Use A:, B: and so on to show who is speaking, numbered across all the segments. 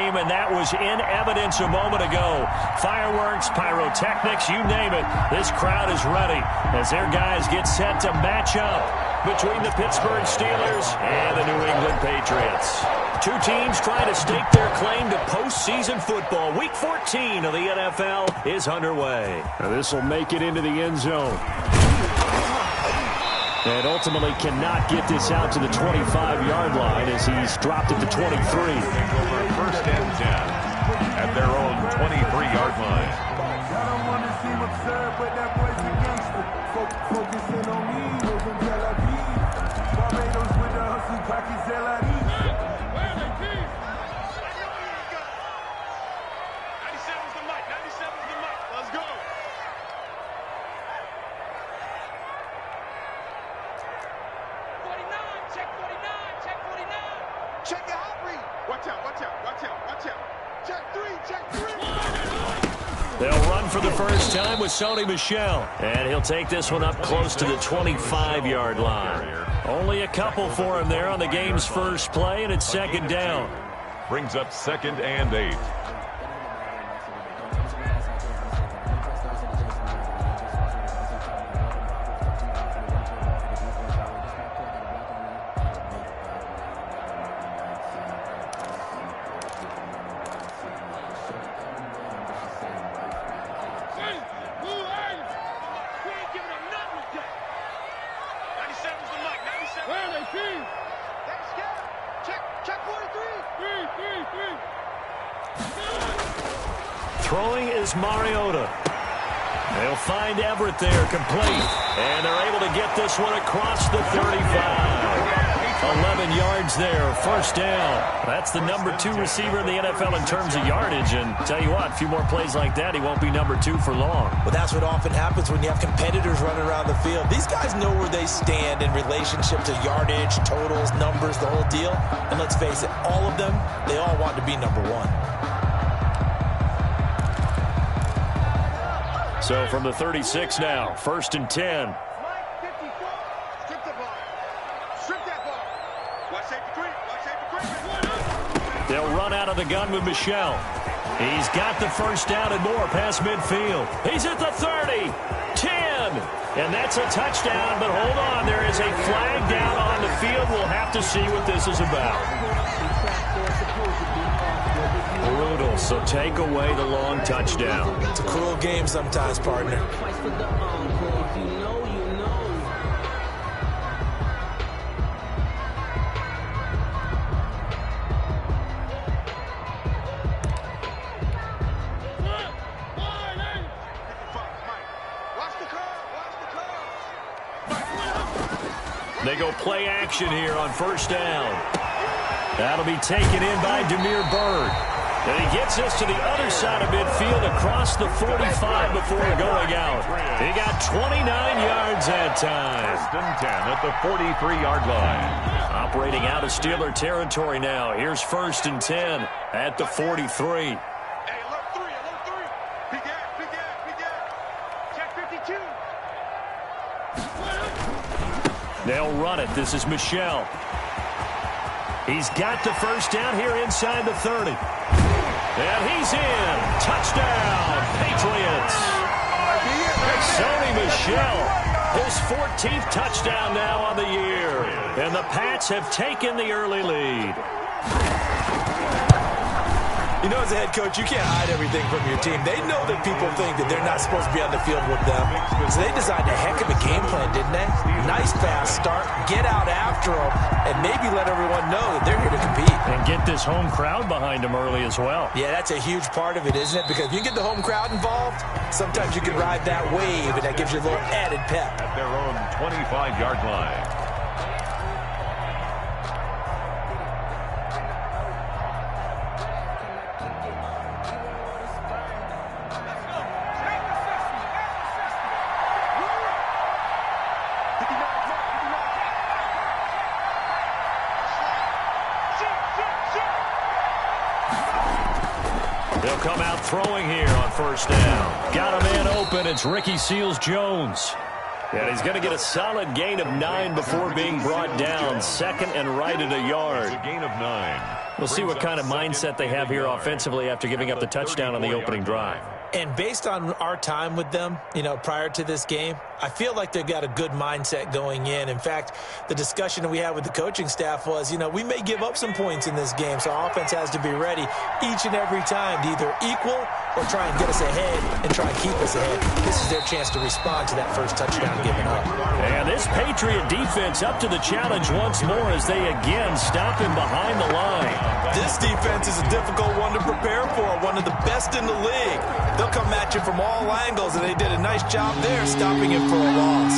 A: game, and that was in evidence a moment ago. Fireworks, pyrotechnics, you name it. This crowd is ready as their guys get set to match up between the Pittsburgh Steelers and the New England Patriots. Two teams trying to stake their claim to postseason football. Week 14 of the NFL is underway. Now this will make it into the end zone. And ultimately cannot get this out to the 25-yard line as he's dropped at the 23.
B: First and 10 at their own 23-yard line.
A: They'll run for the first time with Sony Michel. And he'll take this one up close to the 25-yard line. Only a couple for him there on the game's first play, and it's second down.
B: Brings up 2nd and 8.
A: Throwing is Mariota. They'll find Everett there, complete. And they're able to get this one across the 35. 11 yards there, first down. That's the number 2 receiver in the NFL in terms of yardage. And tell you what, a few more plays like that, he won't be number 2 for long.
C: Well, that's what often happens when you have competitors running around the field. These guys know where they stand in relationship to yardage, totals, numbers, the whole deal. And let's face it, all of them, they all want to be number 1.
A: So from the 36 now, 1st and 10. They'll run out of the gun with Michel. He's got the first down and more past midfield. He's at the 30, 10, and that's a touchdown. But hold on, there is a flag down on the field. We'll have to see what this is about. Brutal, so take away the long touchdown.
C: It's a cruel game sometimes, partner.
A: They go play action here on first down. That'll be taken in by Damiere Byrd. And he gets us to the other side of midfield across the 45 before going out. He got 29 yards that time.
B: 1st and 10 at the 43-yard line.
A: Operating out of Steeler territory now. Here's 1st and 10 at the 43. They'll run it. This is Michel. He's got the first down here inside the 30. And he's in. Touchdown, Patriots. Sony Michel, his 14th touchdown now on the year. And the Pats have taken the early lead.
C: You know, as a head coach, you can't hide everything from your team. They know that people think that they're not supposed to be on the field with them. So they designed a heck of a game plan, didn't they? Nice fast start, get out after them, and maybe let everyone know that they're here to compete.
A: And get this home crowd behind them early as well.
C: Yeah, that's a huge part of it, isn't it? Because if you get the home crowd involved, sometimes you can ride that wave, and that gives you a little added pep.
B: At their own 25-yard line.
A: They'll come out throwing here on first down. Got a man open. It's Ricky Seals-Jones. And he's going to get a solid gain of 9 before being brought down. 2nd and right at a yard.
B: It's a gain of 9.
A: We'll see what kind of mindset they have here offensively after giving up the touchdown on the opening drive.
C: And based on our time with them, prior to this game, I feel like they've got a good mindset going in. In fact, the discussion that we had with the coaching staff was, we may give up some points in this game, so our offense has to be ready each and every time to either equal or try and get us ahead and try and keep us ahead. This is their chance to respond to that first touchdown given up.
A: And this Patriot defense up to the challenge once more as they again stop him behind the line.
C: This defense is a difficult one to prepare for, one of the best in the league. They'll come at you from all angles, and they did a nice job there stopping him for a loss.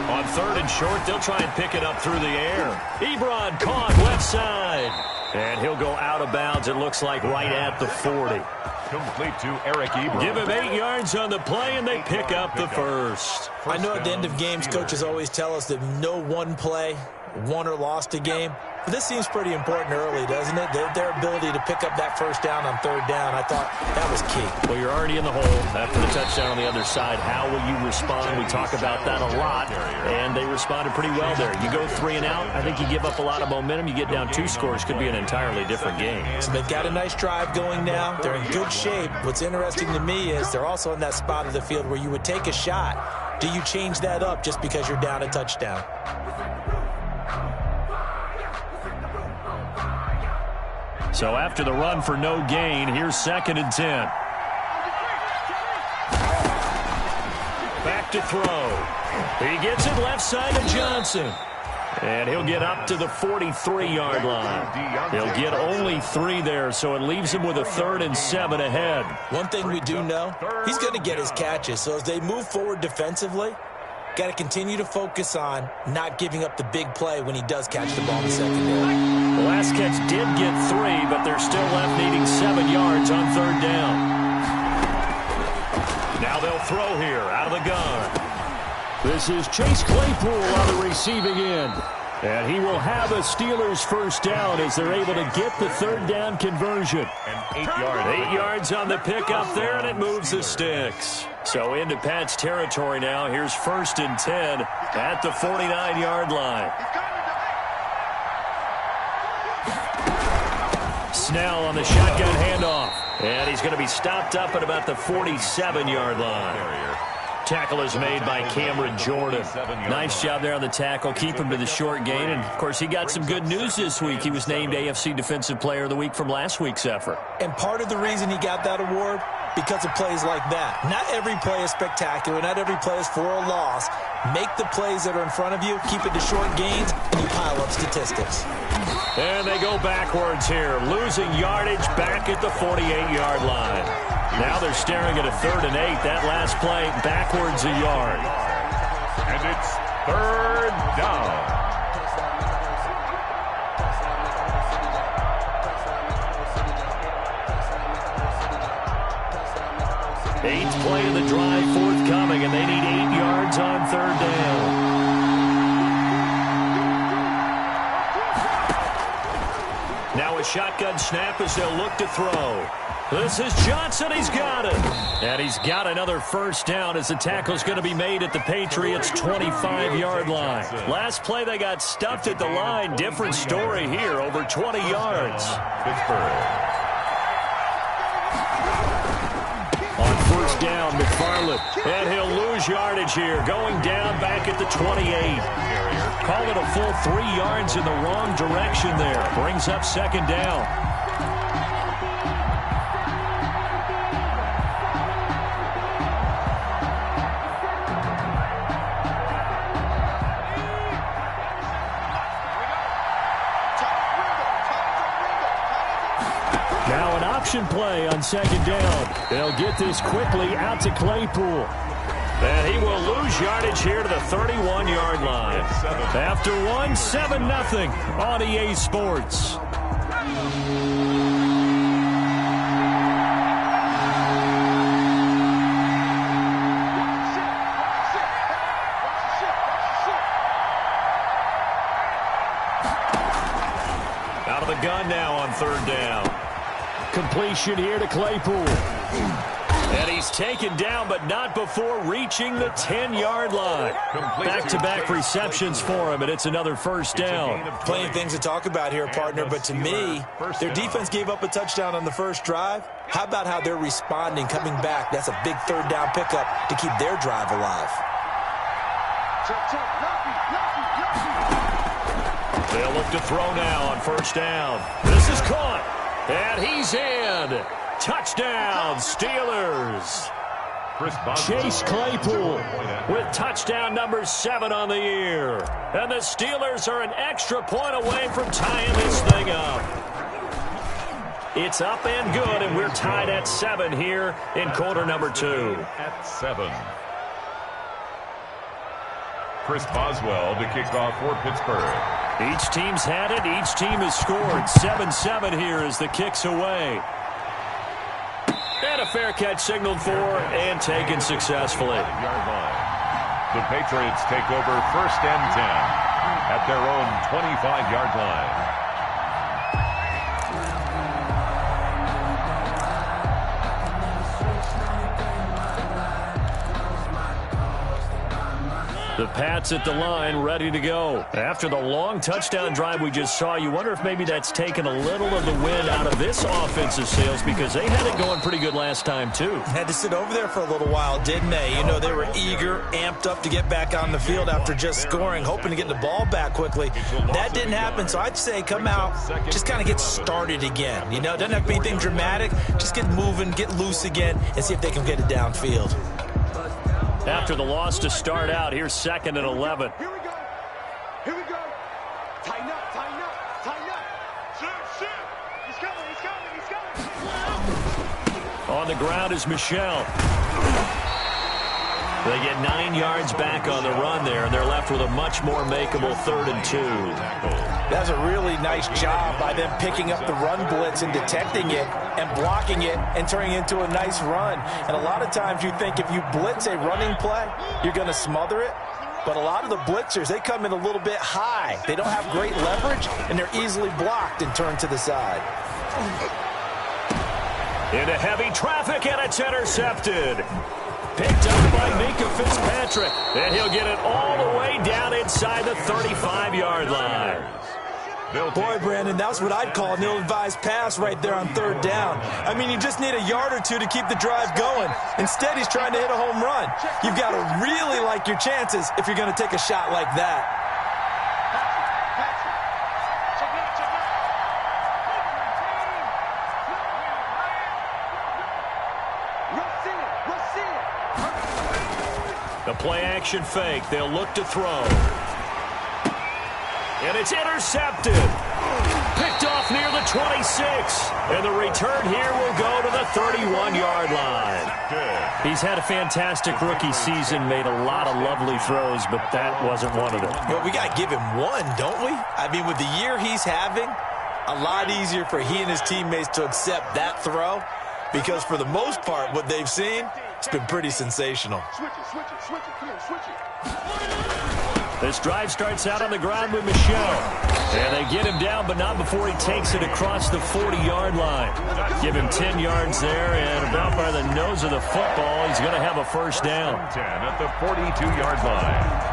A: On 3rd and short, they'll try and pick it up through the air. Ebron caught left side. And he'll go out of bounds, it looks like, right at the 40.
B: Complete to Eric Ebron.
A: Give him 8 yards on the play, and they pick up the first.
C: I know at the end of games, coaches always tell us that no one play won or lost a game. But this seems pretty important early, doesn't it? Their ability to pick up that first down on 3rd down, I thought that was key.
A: Well, you're already in the hole after the touchdown on the other side. How will you respond? We talk about that a lot, and they responded pretty well there. You go 3 and out, I think you give up a lot of momentum. You get down 2 scores, could be an entirely different game.
C: So they've got a nice drive going now. They're in good shape. What's interesting to me is they're also in that spot of the field where you would take a shot. Do you change that up just because you're down a touchdown?
A: So after the run for no gain, here's 2nd and 10. Back to throw. He gets it left side to Johnson. And he'll get up to the 43-yard line. He'll get only 3 there, so it leaves him with a 3rd and 7 ahead.
C: One thing we do know, he's going to get his catches. So as they move forward defensively, got to continue to focus on not giving up the big play when he does catch the ball in the secondary.
A: The last catch did get 3, but they're still left needing 7 yards on 3rd down. Now they'll throw here out of the gun. This is Chase Claypool on the receiving end. And he will have a Steelers first down as they're able to get the 3rd down conversion.
B: And 8 yards.
A: 8 yards on the pickup there, and it moves the sticks. So into Pat's territory now. Here's 1st and 10 at the 49-yard line. Snell on the shotgun handoff. And he's going to be stopped up at about the 47-yard line. Tackle is made by Cameron Jordan. Nice job there on the tackle. Keep him to the short gain. And, of course, he got some good news this week. He was named AFC Defensive Player of the Week from last week's effort.
C: And part of the reason he got that award, because of plays like that. Not every play is spectacular. Not every play is for a loss. Make the plays that are in front of you, keep it to short gains, and you pile up statistics.
A: And they go backwards here, losing yardage back at the 48-yard line. Now they're staring at a 3rd and 8. That last play, backwards a yard.
B: And it's 3rd down.
A: Eighth play of the drive forthcoming, and they need 8 yards on 3rd down. Now a shotgun snap as they'll look to throw. This is Johnson. He's got it. And he's got another first down as the tackle's going to be made at the Patriots' 25-yard line. Last play, they got stuffed at the line. Different story here, over 20 yards.
B: Pittsburgh.
A: On 1st down, McFarland. And he'll lose yardage here, going down back at the 28. Call it a full 3 yards in the wrong direction there. Brings up 2nd down. Now an option play on 2nd down. They'll get this quickly out to Claypool. And he will lose yardage here to the 31-yard line. After 7-0 on EA Sports. Out of the gun now on 3rd down. Completion here to Claypool. And he's taken down, but not before reaching the 10-yard line. Back-to-back receptions for him, and it's another first down.
C: Plenty of things to talk about here, partner, but to me, their defense gave up a touchdown on the first drive. How about how they're responding, coming back? That's a big third down pickup to keep their drive alive.
A: They'll look to throw now on first down. This is caught, and he's in. Touchdown, Steelers. Chase Claypool with touchdown number 7 on the year. And the Steelers are an extra point away from tying this thing up. It's up and good, and we're tied at 7 here in quarter number 2.
B: At 7. Chris Boswell to kick off for Pittsburgh.
A: Each team's had it. Each team has scored. 7-7 here as the kick's away. And a fair catch signaled for and taken successfully.
B: The Patriots take over 1st and 10 at their own 25-yard line.
A: The Pats at the line, ready to go. After the long touchdown drive we just saw, you wonder if maybe that's taken a little of the wind out of this offensive sails, because they had it going pretty good last time, too.
C: Had to sit over there for a little while, didn't they? You know, they were eager, amped up to get back on the field after just scoring, hoping to get the ball back quickly. That didn't happen, so I'd say come out, just kind of get started again. You know, doesn't have to be anything dramatic. Just get moving, get loose again, and see if they can get it downfield.
A: After the loss to start out, here's 2nd and 11.
D: Here we go. Here we go. Tighten up, tighten up, tighten up. Shoot. He's coming, he's coming.
A: On the ground is Michel. They get 9 yards back on the run there, and they're left with a much more makeable 3rd and 2.
C: That's a really nice job by them picking up the run blitz and detecting it and blocking it and turning it into a nice run. And a lot of times you think if you blitz a running play, you're going to smother it. But a lot of the blitzers, they come in a little bit high. They don't have great leverage, and they're easily blocked and turned to the side.
A: Into heavy traffic, and it's intercepted. Picked up by Minka Fitzpatrick, and he'll get it all the way down inside the 35-yard line.
C: Boy, Brandon, that's what I'd call an ill-advised pass right there on 3rd down. I mean, you just need a yard or two to keep the drive going. Instead, he's trying to hit a home run. You've got to really like your chances if you're going to take a shot like that.
A: The play-action fake. They'll look to throw. And it's intercepted. Picked off near the 26. And the return here will go to the 31-yard line. He's had a fantastic rookie season, made a lot of lovely throws, but that wasn't one of them.
C: Well, we got to give him one, don't we? I mean, with the year he's having, a lot easier for he and his teammates to accept that throw, because for the most part, what they've seen, it's been pretty sensational.
D: Switch it. Come on, switch it.
A: This drive starts out on the ground with Michel. And they get him down, but not before he takes it across the 40-yard line. Give him 10 yards there, and about by the nose of the football, he's going to have a first down.
B: 10 at the 42-yard line.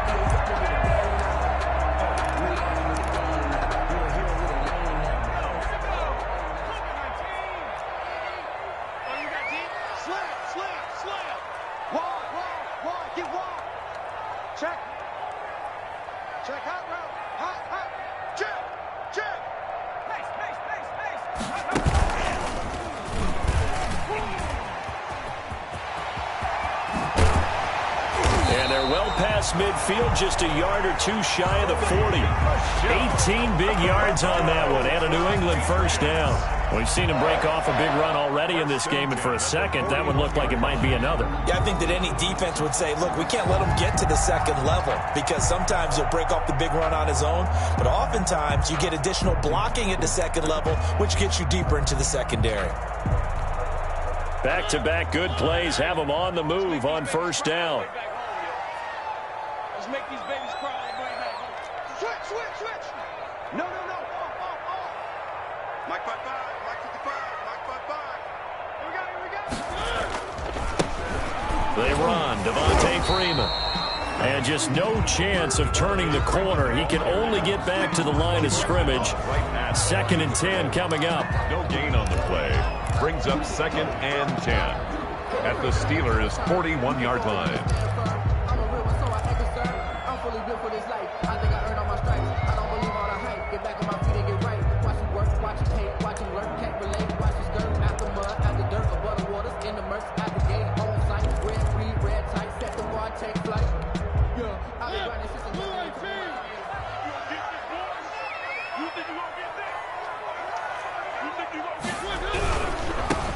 D: Check hot route. Hot. Check.
A: And they're well past midfield, just a yard or two shy of the 40. 18 big yards on that one, and a New England first down. We've seen him break off a big run already in this game, and for a second, that one looked like it might be another.
C: Yeah, I think that any defense would say, look, we can't let him get to the second level, because sometimes he'll break off the big run on his own, but oftentimes you get additional blocking at the second level, which gets you deeper into the secondary.
A: Back-to-back good plays have him on the move on first down.
D: Let's make these babies cry all the way back. Switch. No. Mike 55, Mike 55, Mike 55. Here we go.
A: They run. Devontae Freeman. And just no chance of turning the corner. He can only get back to the line of scrimmage. 2nd and 10 coming up.
B: No gain on the play. Brings up 2nd and 10 at the Steelers' 41-yard line.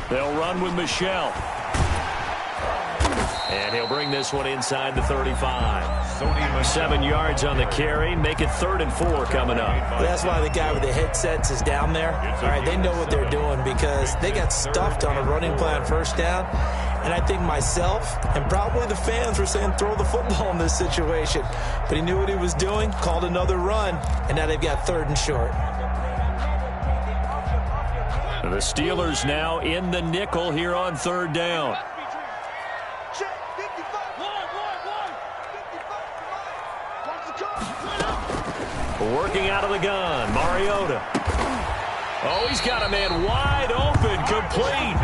A: They'll run with Michelle. And he'll bring this one inside the 35. 7 yards on the carry. Make it 3rd and 4 coming up.
C: Well, that's why the guy with the headsets is down there. All right, they know what they're doing because they got stuffed on a running play on 1st down. And I think myself and probably the fans were saying throw the football in this situation. But he knew what he was doing, called another run, and now they've got 3rd and short.
A: The Steelers now in the nickel here on 3rd down. Working out of the gun, Mariota. Oh, he's got a man wide open, complete.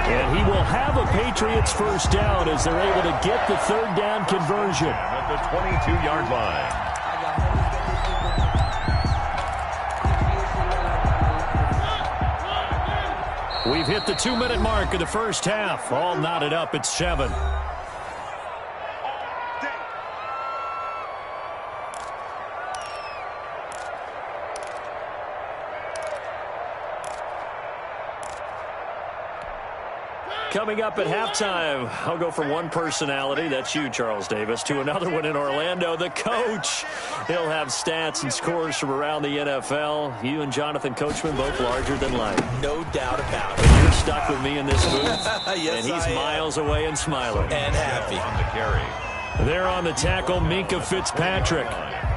A: And he will have a Patriots 1st down as they're able to get the 3rd down conversion.
B: At the 22-yard line.
A: We've hit the 2-minute mark of the 1st half. All knotted up at 7. Coming up at halftime, I'll go from one personality, that's you, Charles Davis, to another one in Orlando, the coach. He'll have stats and scores from around the NFL. You and Jonathan Coachman both larger than life.
C: No doubt about it.
A: And you're stuck with me in this booth.
C: Yes,
A: and he's miles away and smiling.
C: And happy.
B: On the carry.
A: There on the tackle, Minkah Fitzpatrick.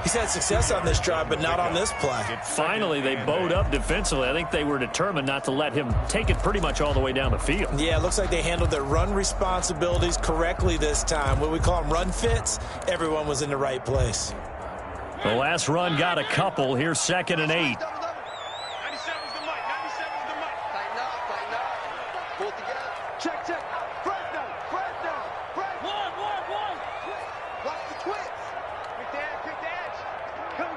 C: He's had success on this drive, but not on this play.
A: Finally, they bowed up defensively. I think they were determined not to let him take it pretty much all the way down the field.
C: Yeah, it looks like they handled their run responsibilities correctly this time. What we call them run fits, everyone was in the right place.
A: The last run got a couple. Here's 2nd and 8.
D: 97's the mic. 97's the mic. Tighten up. Pull it together. Check. Fresno. One. Watch the twist. Pick the edge. Come.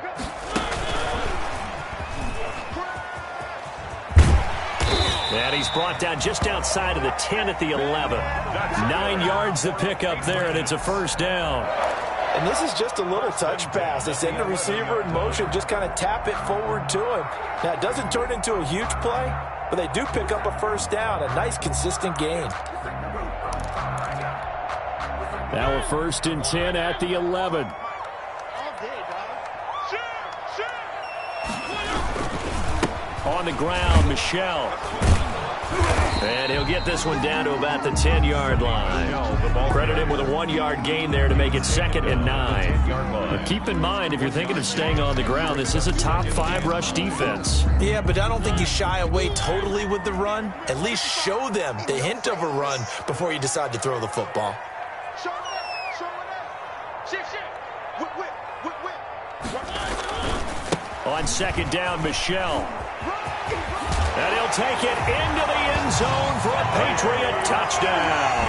A: And he's brought down just outside of the 10 at the 11. 9 yards to pick up there, and it's a 1st down.
C: And this is just a little touch pass. They send the receiver in motion, just kind of tap it forward to him. Now, it doesn't turn into a huge play, but they do pick up a 1st down, a nice, consistent gain.
A: Now a 1st and 10 at the 11. On the ground, Michelle. And he'll get this one down to about the 10-yard line. Credit him with a 1-yard gain there to make it 2nd and 9. But keep in mind, if you're thinking of staying on the ground, this is a top 5 rush defense.
C: Yeah, but I don't think you shy away totally with the run. At least show them the hint of a run before you decide to throw the football.
A: On 2nd down, Michelle. And he'll take it into the end zone for a Patriot touchdown.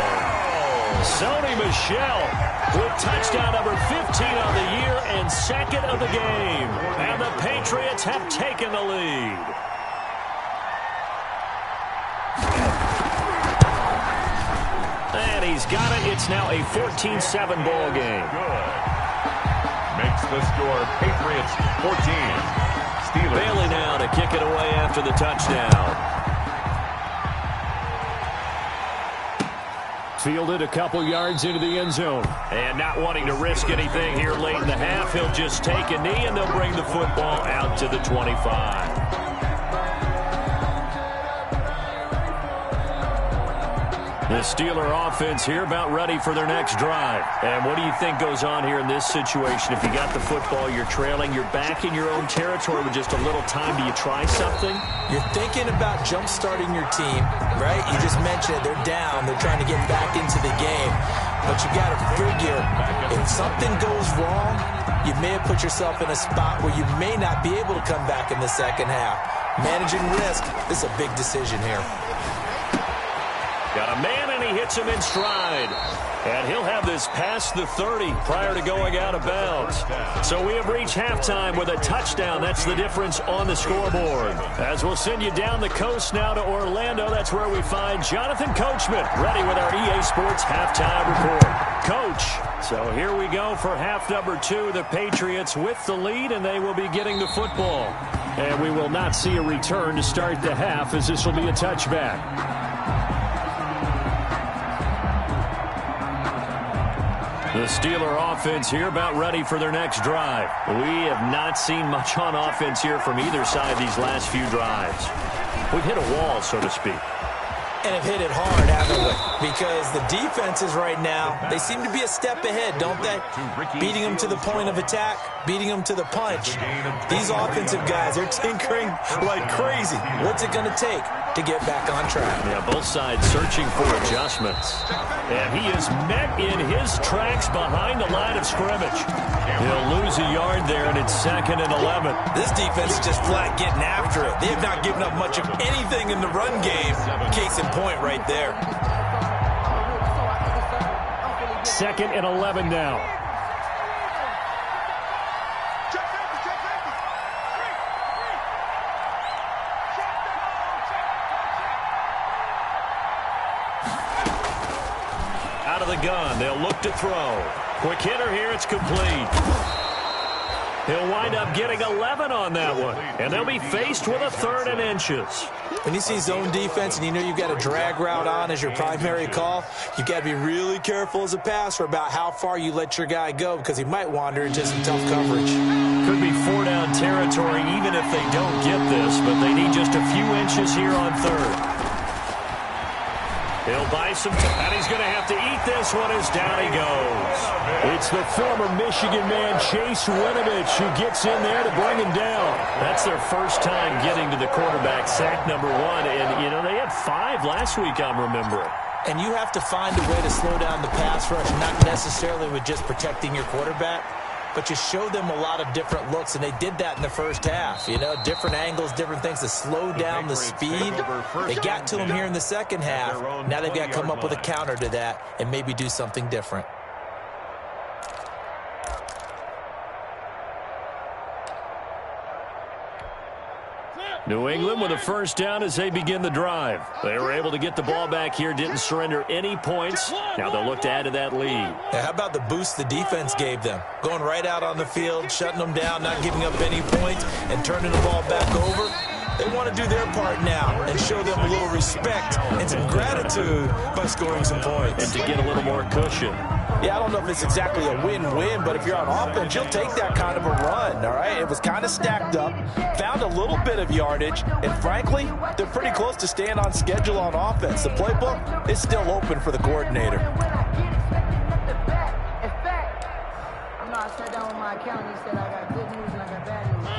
A: Sony Michel with touchdown number 15 on the year and 2nd of the game. And the Patriots have taken the lead. And he's got it. It's now a 14-7 ball game.
B: Good. Makes the score Patriots 14. Steelers.
A: Bailey now to kick it away after the touchdown. Fielded a couple yards into the end zone. And not wanting to risk anything here late in the half, he'll just take a knee and they'll bring the football out to the 25. The Steeler offense here about ready for their next drive. And what do you think goes on here in this situation? If you got the football, you're trailing, you're back in your own territory with just a little time. Do you try something?
C: You're thinking about jump-starting your team, right? You just mentioned it. They're down. They're trying to get back into the game. But you got to figure, if something goes wrong, you may have put yourself in a spot where you may not be able to come back in the second half. Managing risk, this is a big decision here.
A: Got a man, and he hits him in stride. And he'll have this past the 30 prior to going out of bounds. So we have reached halftime with a touchdown. That's the difference on the scoreboard. As we'll send you down the coast now to Orlando, that's where we find Jonathan Coachman ready with our EA Sports halftime report. Coach, so here we go for half number 2. The Patriots with the lead, and they will be getting the football. And we will not see a return to start the half, as this will be a touchback. The Steeler offense here about ready for their next drive. We have not seen much on offense here from either side these last few drives. We've hit a wall, so to speak.
C: And have hit it hard, haven't we? Because the defenses right now, they seem to be a step ahead, don't they? Beating them to the point of attack, beating them to the punch. These offensive guys, they're tinkering like crazy. What's it going to take to get back on track?
A: Yeah, both sides searching for adjustments. And he is met in his tracks behind the line of scrimmage. He'll lose a yard there, and it's 2nd and 11.
C: This defense is just flat getting after it. They have not given up much of anything in the run game. Case in point right there.
A: 2nd and 11 now. Out of the gun, they'll look to throw. Quick hitter here, it's complete. He'll wind up getting 11 on that one, and they'll be faced with a 3rd and inches.
C: When you see zone defense and you know you've got a drag route on as your primary call, you've got to be really careful as a passer about how far you let your guy go, because he might wander into some tough coverage.
A: Could be 4-down territory even if they don't get this, but they need just a few inches here on 3rd. He'll buy some time, and he's going to have to eat this one as down he goes. It's the former Michigan man, Chase Winovich, who gets in there to bring him down. That's their first time getting to the quarterback, sack number 1. And, you know, they had 5 last week, I'm remembering.
C: And you have to find a way to slow down the pass rush, not necessarily with just protecting your quarterback, but you show them a lot of different looks, and they did that in the first half. You know, different angles, different things to slow down the speed. They got to him here in the second half. Now they've got to come up with a counter to that and maybe do something different.
A: New England with a first down as they begin the drive. They were able to get the ball back here, didn't surrender any points. Now they'll look to add to that lead.
C: Yeah, how about the boost the defense gave them? Going right out on the field, shutting them down, not giving up any points, and turning the ball back over. They want to do their part now and show them a little respect and some gratitude by scoring some points.
A: And to get a little more cushion.
C: Yeah, I don't know if it's exactly a win-win, but if you're on offense, you'll take that kind of a run, all right? It was kind of stacked up, found a little bit of yardage, and frankly, they're pretty close to staying on schedule on offense. The playbook is still open for the coordinator.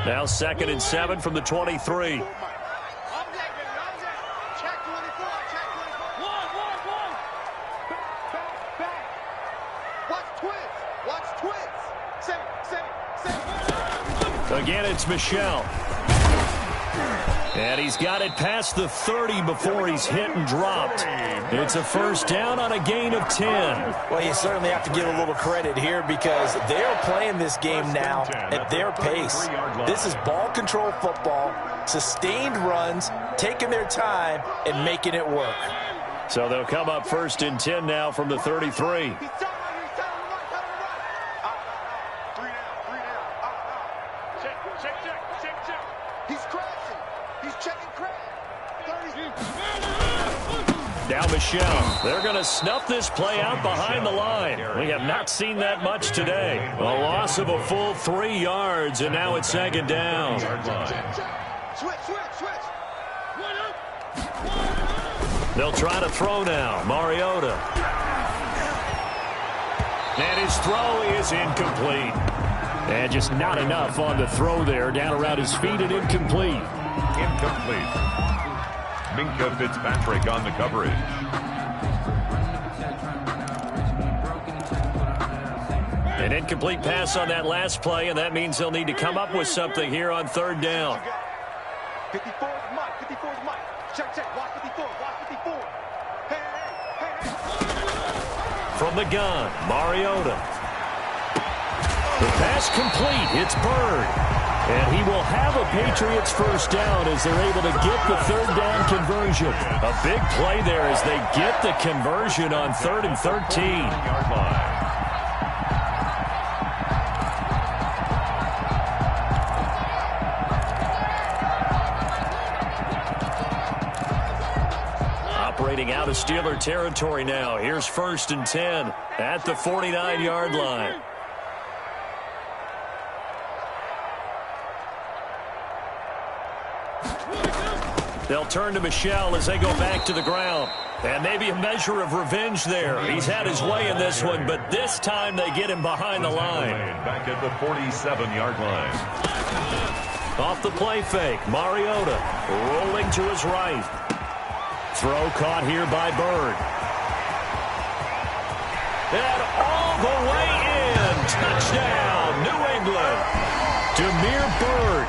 A: Now 2nd and 7 from the 23. Again, it's Michelle. And he's got it past the 30 before he's hit and dropped. It's a first down on a gain of 10.
C: Well, you certainly have to give a little credit here because they're playing this game now at their pace. This is ball control football, sustained runs, taking their time, and making it work.
A: So they'll come up 1st and 10 now from the 33. Now Michelle, they're going to snuff this play out behind the line. We have not seen that much today. A loss of a full 3 yards, and now it's 2nd down.
D: Switch.
A: They'll try to throw now. Mariota. And his throw is incomplete. And just not enough on the throw there. Down around his feet and incomplete.
B: Incomplete. Minkah Fitzpatrick on the coverage.
A: An incomplete pass on that last play, and that means they'll need to come up with something here on third down.
D: 54 is Mike. 54 is Mike. Check, check. Watch 54. Watch 54. Hey, hey, hey, hey.
A: From the gun, Mariota. The pass complete. It's Bird. And he will have a Patriots first down as they're able to get the third down conversion. A big play there as they get the conversion on 3rd and 13.
B: Yard line.
A: Operating out of Steeler territory now. Here's 1st and 10 at the 49-yard line. They'll turn to Michel as they go back to the ground. And maybe a measure of revenge there. He's had his way in this one, but this time they get him behind the line.
B: Back at the 47-yard line.
A: Off the play fake, Mariota rolling to his right. Throw caught here by Bird. And all the way in. Touchdown, New England. Damiere Byrd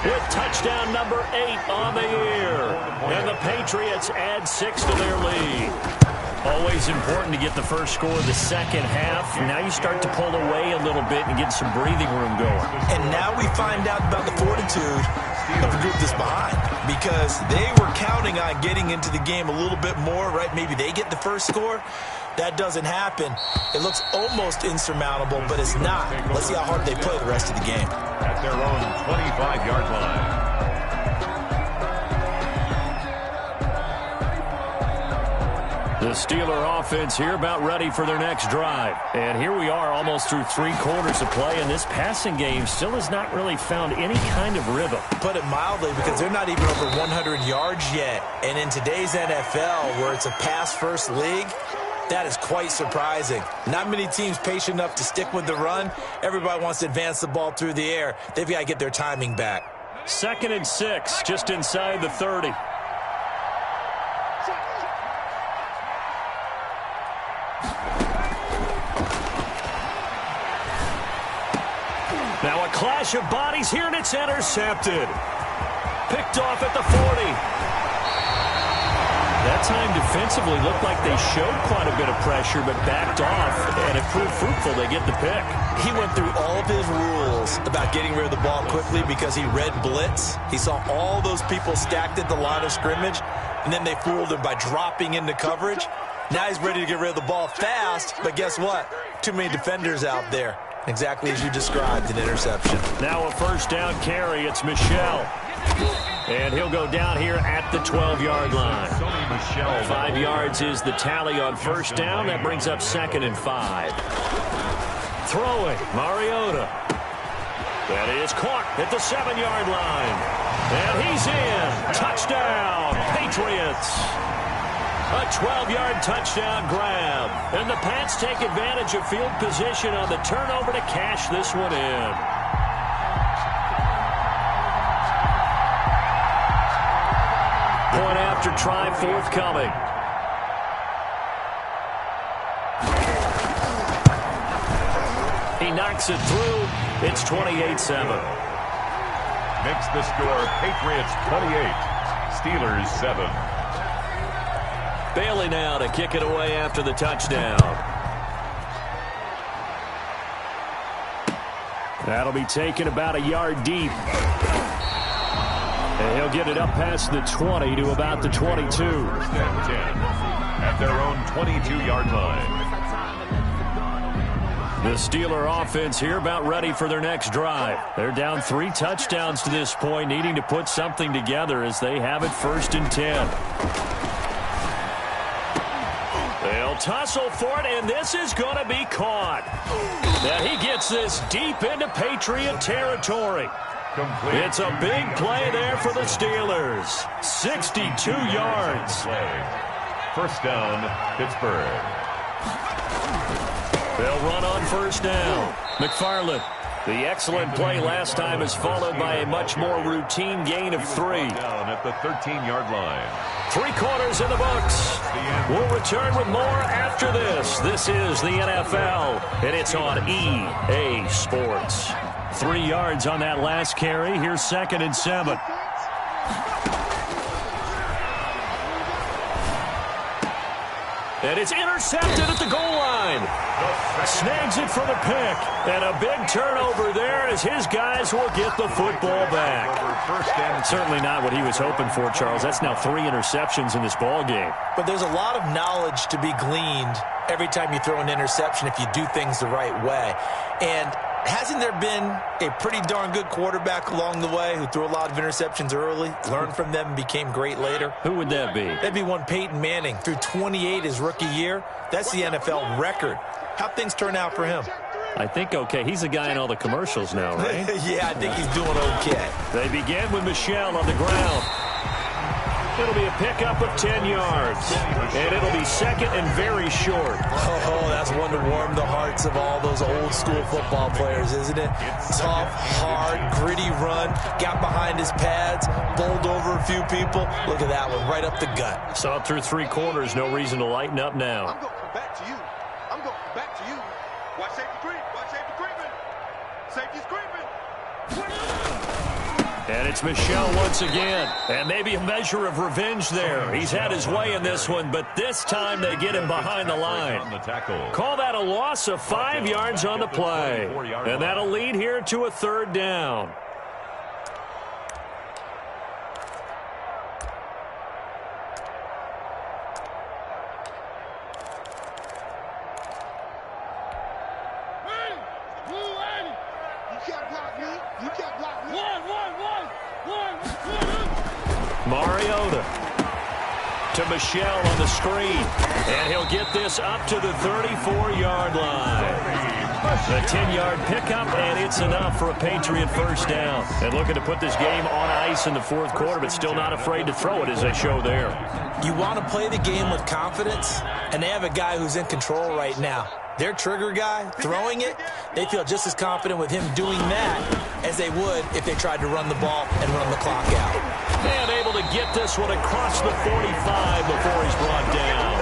A: with touchdown number 8 on the year. And the Patriots add 6 to their lead. Always important to get the first score of the second half. Now you start to pull away a little bit and get some breathing room going.
C: And now we find out about the fortitude of the group that's behind, because they were counting on getting into the game a little bit more, right? Maybe they get the first score. That doesn't happen. It looks almost insurmountable, but it's not. Let's see how hard they play the rest of the game.
B: At their own 25-yard line.
A: The Steeler offense here about ready for their next drive. And here we are almost through 3 quarters of play, and this passing game still has not really found any kind of rhythm.
C: Put it mildly, because they're not even over 100 yards yet. And in today's NFL, where it's a pass-first league, that is quite surprising. Not many teams patient enough to stick with the run. Everybody wants to advance the ball through the air. They've got to get their timing back.
A: 2nd and 6, just inside the 30. Now a clash of bodies here, and it's intercepted. Picked off at the 40. That time defensively looked like they showed quite a bit of pressure, but backed off, and it proved fruitful. They get the pick.
C: He went through all of his rules about getting rid of the ball quickly because he read blitz. He saw all those people stacked at the line of scrimmage, and then they fooled him by dropping into coverage. Now he's ready to get rid of the ball fast, but guess what? Too many defenders out there. Exactly as you described, an interception.
A: Now a first down carry. It's Michel. And he'll go down here at the 12-yard line. 5 yards is the tally on first down. That brings up 2nd and 5. Throwing, Mariota. That is caught at the 7-yard line. And he's in. Touchdown, Patriots. A 12-yard touchdown grab. And the Pats take advantage of field position on the turnover to cash this one in. Point after try forthcoming. He knocks it through. It's 28-7.
B: Makes the score Patriots 28, Steelers 7.
A: Bailey now to kick it away after the touchdown. That'll be taken about a yard deep. And he'll get it up past the 20 to about the 22.
B: 10 at their own 22-yard line.
A: The Steeler offense here about ready for their next drive. They're down 3 touchdowns to this point, needing to put something together as they have it 1st and 10. They'll tussle for it, and this is going to be caught. Now he gets this deep into Patriot territory.
B: Complete.
A: It's a big play there for the Steelers. 62 yards.
B: First down, Pittsburgh.
A: They'll run on first down. McFarland. The excellent play last time is followed by a much more routine gain of 3.
B: Down at the 13-yard line.
A: 3 quarters in the books. We'll return with more after this. This is the NFL, and it's on EA Sports. 3 yards on that last carry. Here's 2nd and 7. And it's intercepted at the goal line. Snags it for the pick. And a big turnover there as his guys will get the football back. Certainly not what he was hoping for, Charles. That's now 3 interceptions in this ball game.
C: But there's a lot of knowledge to be gleaned every time you throw an interception if you do things the right way. And hasn't there been a pretty darn good quarterback along the way who threw a lot of interceptions early, learned from them, and became great later?
A: Who would that be?
C: That'd be one Peyton Manning. Threw 28 his rookie year. That's the NFL record. How'd things turn out for him?
A: I think okay. He's the guy in all the commercials now, right?
C: Yeah, I think he's doing okay.
A: They begin with Michel on the ground. It'll be a pickup of 10 yards. And it'll be 2nd and very short.
C: Oh, that's one to warm the hearts of all those old school football players, isn't it? Tough, hard, gritty run. Got behind his pads, bowled over a few people. Look at that one, right up the gut.
A: Saw it through 3 quarters. No reason to lighten up now.
D: I'm going back to you. I'm going back to you. Watch safety creep. Watch safety creeping. Safety's creeping.
A: And it's Michel once again. And maybe a measure of revenge there. He's had his way in this one, but this time they get him behind the line. Call that a loss of 5 yards on the play. And that'll lead here to a 3rd down. Mariota to Michel on the screen. And he'll get this up to the 34-yard line. A 10-yard pickup, and it's enough for a Patriot first down. And looking to put this game on ice in the 4th quarter, but still not afraid to throw it as they show there.
C: You want to play the game with confidence, and they have a guy who's in control right now. Their trigger guy, throwing it, they feel just as confident with him doing that as they would if they tried to run the ball and run the clock out.
A: And able to get this one across the 45 before he's brought down.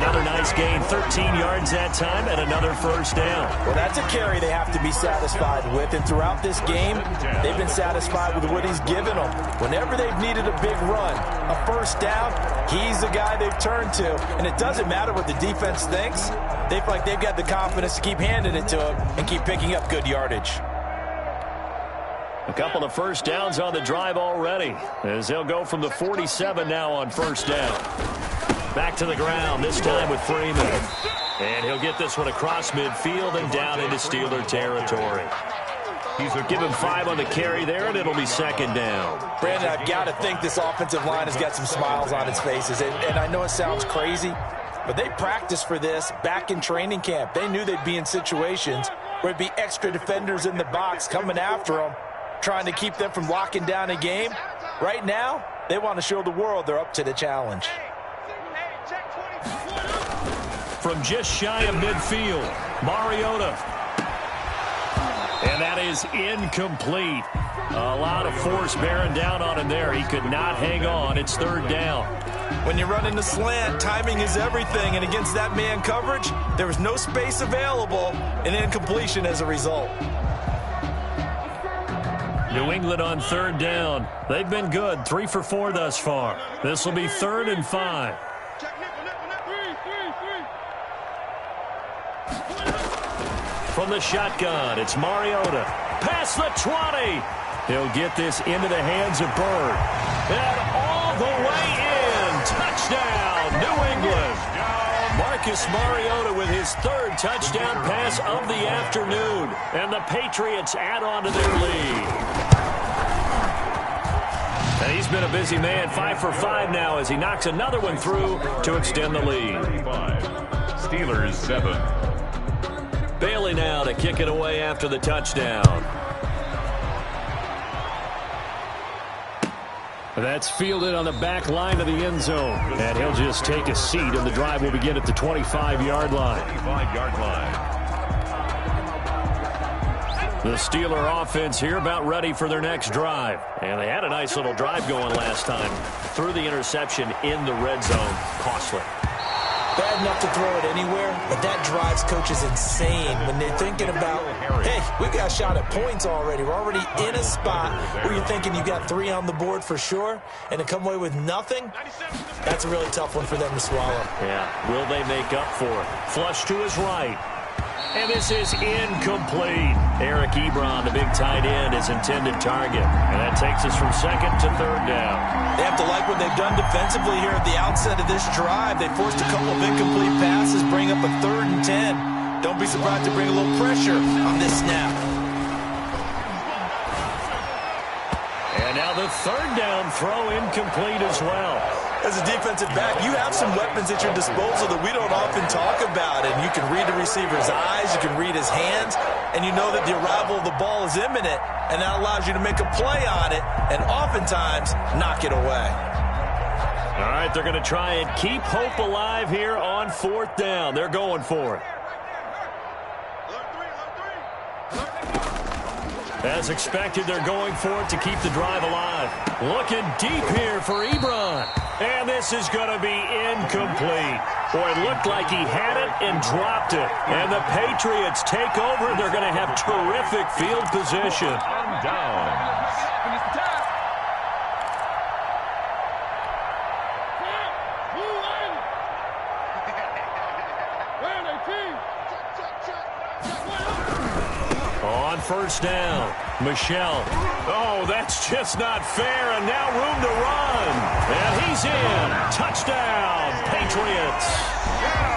A: Another nice gain, 13 yards that time, and another first down.
C: Well, that's a carry they have to be satisfied with, and throughout this game, they've been satisfied with what he's given them. Whenever they've needed a big run, a first down, he's the guy they've turned to, and it doesn't matter what the defense thinks. They feel like they've got the confidence to keep handing it to him and keep picking up good yardage.
A: A couple of first downs on the drive already, as they'll go from the 47 now on first down. Back to the ground, this time with Freeman. And he'll get this one across midfield and down into Steeler territory. Give him 5 on the carry there, and it'll be 2nd down.
C: Brandon, I've got to think this offensive line has got some smiles on its faces. And I know it sounds crazy, but they practiced for this back in training camp. They knew they'd be in situations where it'd be extra defenders in the box coming after them, trying to keep them from locking down a game. Right now, they want to show the world they're up to the challenge.
A: From just shy of midfield, Mariota. And that is incomplete. A lot of force bearing down on him there. He could not hang on. It's 3rd down.
C: When you run in the slant, timing is everything. And against that man coverage, there was no space available, and incompletion as a result.
A: New England on 3rd down. They've been good, 3 for 4 thus far. This will be 3rd and 5. From the shotgun, it's Mariota. Past the 20. He'll get this into the hands of Bird. And all the way in. Touchdown, New England. Marcus Mariota with his 3rd touchdown pass of the afternoon. And the Patriots add on to their lead. And he's been a busy man, 5 for 5 now as he knocks another one through to extend the lead.
B: Steelers 7.
A: Bailey now to kick it away after the touchdown. That's fielded on the back line of the end zone. And he'll just take a seat, and the drive will begin at the 25-yard line.
B: 25-yard line.
A: The Steeler offense here about ready for their next drive. And they had a nice little drive going last time. Threw the interception in the red zone. Costly.
C: Bad enough to throw it anywhere, but that drives coaches insane when they're thinking about, hey, we got a shot at points already. We're already in a spot where you're thinking you got 3 on the board for sure, and to come away with nothing, that's a really tough one for them to swallow.
A: Yeah, will they make up for it? Flush to his right. And this is incomplete. Eric Ebron, the big tight end, is intended target. And that takes us from second to third down.
C: They have to like what they've done defensively here at the outset of this drive. They forced a couple of incomplete passes, bring up a 3rd and 10. Don't be surprised to bring a little pressure on this snap.
A: And now the 3rd down throw incomplete as well.
C: As a defensive back, you have some weapons at your disposal that we don't often talk about. And you can read the receiver's eyes, you can read his hands, and you know that the arrival of the ball is imminent, and that allows you to make a play on it and oftentimes knock it away.
A: All right, they're going to try and keep hope alive here on 4th down. They're going for it. As expected, they're going for it to keep the drive alive. Looking deep here for Ebron. And this is going to be incomplete. Boy, it looked like he had it and dropped it. And the Patriots take over. They're going to have terrific field position.
B: On down.
A: On 1st down, Michelle. Oh, that's just not fair, and now room to run. And he's in. Touchdown, Patriots.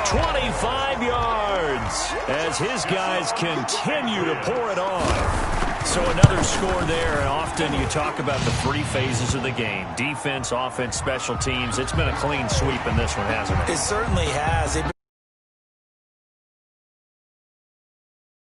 A: 25 yards as his guys continue to pour it on. So another score there, and often you talk about the 3 phases of the game. Defense, offense, special teams. It's been a clean sweep in this one, hasn't it?
C: It certainly has.